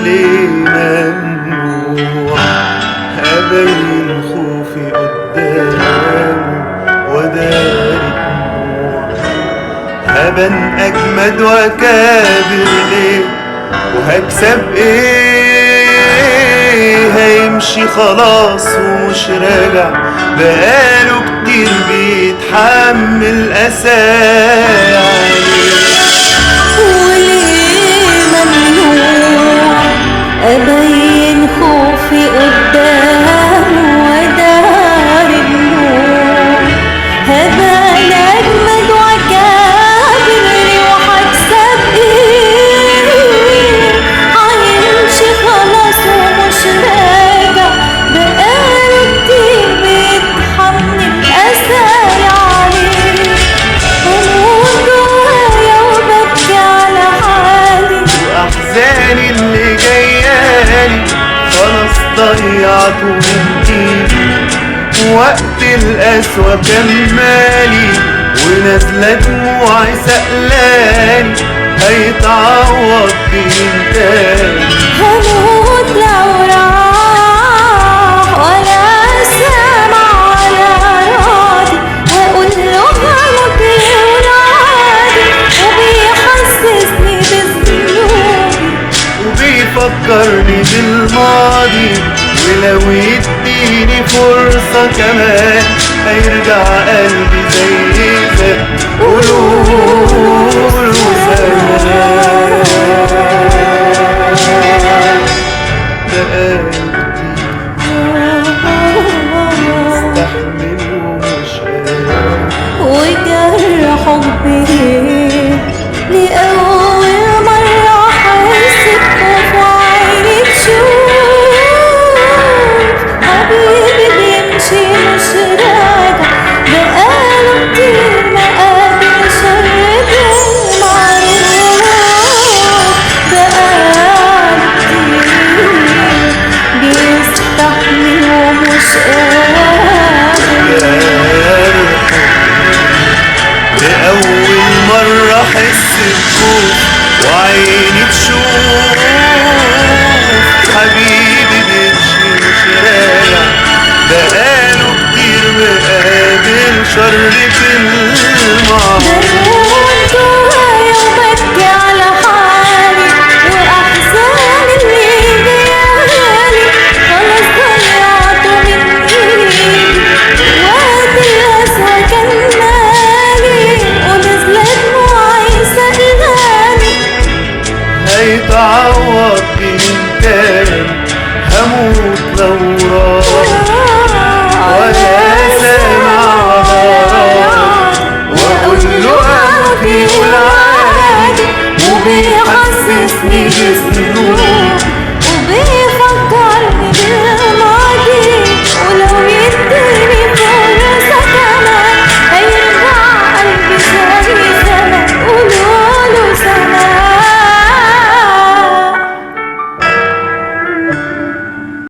ليه ممنوع أبين خوفي قدامه وداري دموع؟ هبان أجمد وأكابر ليه وهكسب ايه؟ هيمشي خلاص ومش راجع، بقاله كتير بيتحمل أسايا عليه. وليه ممنوع أبين خوفي قدامه وداري دموع؟ هبان أجمد وأكابر ليه وهكسب إيه؟ هيمشي خلاص ومش راجع، بقاله كتير بيتحمل أسايا عليه. هموت جوايا وببكي على حالي، وأحزاني اللي جايالي خلاص ضيعته من ايدي، وقت القسوة كمالي ونازلة دموعي سقلاني، هيتعوض بين تاني. هموت لو راح ولا سامع ولا راضي، هقول له هموت لولادي وبيحسسني بذنوبي وبيفكرني بالماضي، ولو يديني فرصة كمان هيرجع قلبي زي زمان. قولوله زمان بقاله يستحمل ومش قادر، وجرح حبي لأول مرة أحس بخوف وعيني تشوف حبيبي بيمشي مش راجع، بقاله كتير ما قابل شر بالمعروف، بقاله كتير بيستحمل ومش قادر. لأول مرة أحس بخوف وعيني تشوف حبيبي بيمشي مش راجع، بقاله كتير مقابل شر في المعروف. بموت جوايا وببكي على حالي، وأحزاني اللي جايالي خلاص ضيعته من إيدي، وقت القسوة كان مالي ونزلت دموعي سقلاني. هيتعوض من تاني، هموت لو راح ولا